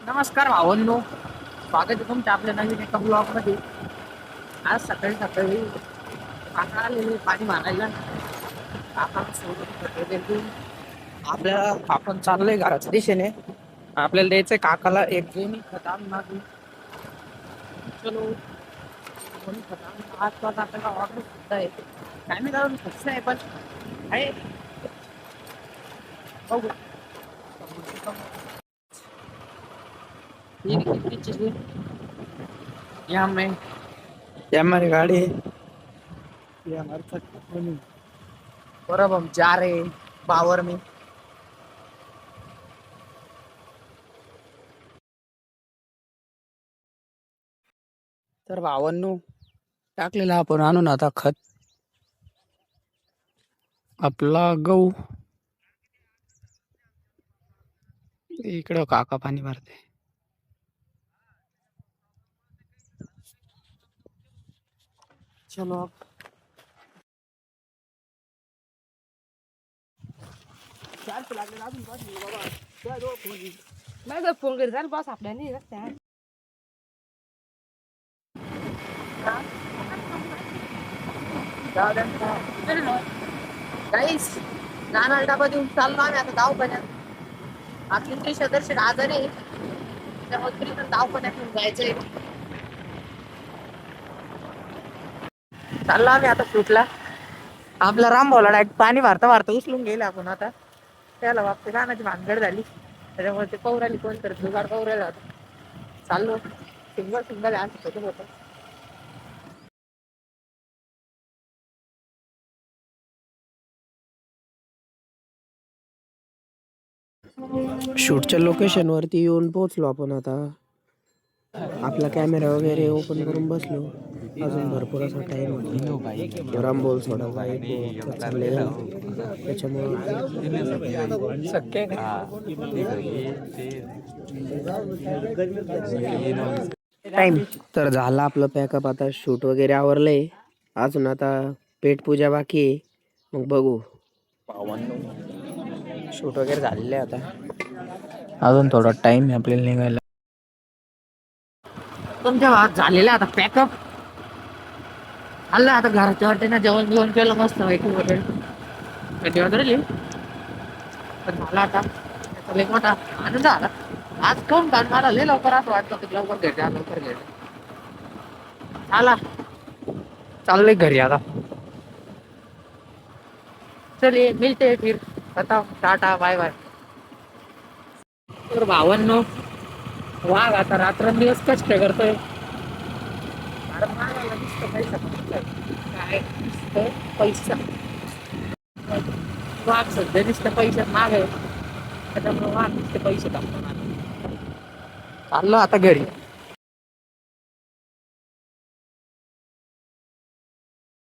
नमस्कार भावांनो, स्वागत आहे तुमच्या आपल्या नवीन एका ब्लॉगमध्ये. आज सकाळी सकाळी काका आलेले पाणी मारायला. काका आपल्याला आपण चाललोय घराच्या दिशेने. आपल्याला द्यायचंय काकाला एक गोणी खतान मागून. चलो गोणी खतान आजपास आपल्याला ऑर्डर सुद्धा आहे. काय मी जाऊन खर्च आहे पण आहे बघू. ये कितनी चीजें यहाँ में ये हमारी गाड़ी है, ये हमारे साथ नहीं। और अब हम जा रहे हैं पावर में. तर भावांनो टाकलेला आपण आणून आता खत. आपला गहू इकडं काका पाणी भरते. चलो नाही तर फोन करी जाईल बस आपल्या नाही रस्त्या गाईस नाना डबा देऊन चाललो आम्ही आता दवाखान्यात. आपली ते सदस्य आजारी आहे त्यामुळे तरी पण दवाखान्यात जायचंय. चाललो आम्ही आता शूटला. आपला राम भाऊला डायरेक्ट पाणी भरता भरता उचलून गेले आपण आता. त्याला बापते कानाची भानगड झाली त्याच्यामुळे ते पौराली कोण करत जुगाड पौरायला होता. चाललो सिंगल सिंगल आज होतं. शूटच्या लोकेशन वरती येऊन पोहोचलो आपण आता. आपला कॅमेरा वगैरे ओपन करून बसलो. अजून भरपूर असा टाइम होता. रामबोल सोडायला चाललेला त्याच्यामुळे टाइम तर झाला आपलं पॅकअप. आता शूट वगैरे आवरलंय. अजून आता पेटपूजा बाकी आहे. मग बघू. शूट वगैरे झालेलं आहे आता. अजून थोडा टाइम आहे आपल्याला निघायला. तुमच्या भागात झालेला आता पॅकअप. आलं आता घराच्या वाटेनं जेवण जेवण केलं मस्त पैकी वगैरे. कधी वगैरे पण झाला आता. त्याचा लय मोठा आनंद आला आज. कोण कारण मला लय लवकर असं वाटतं की लवकर घ्यायचं लवकर घ्यायचं. आला चाललंय घरी आता. चलिए मिलते हैं फिर. बताओ टाटा बाय बाय. तर भावांनो वाघ आता रात्रंदिवस कष्ट करतोय. कारण मागायला नुसतं पैसा काय नुसतं पैसा. वाघ सध्या नुसतं पैशात माग आहे त्याच्यामुळे वाघ नुसते पैसे टाकतो. चाललो आता घरी.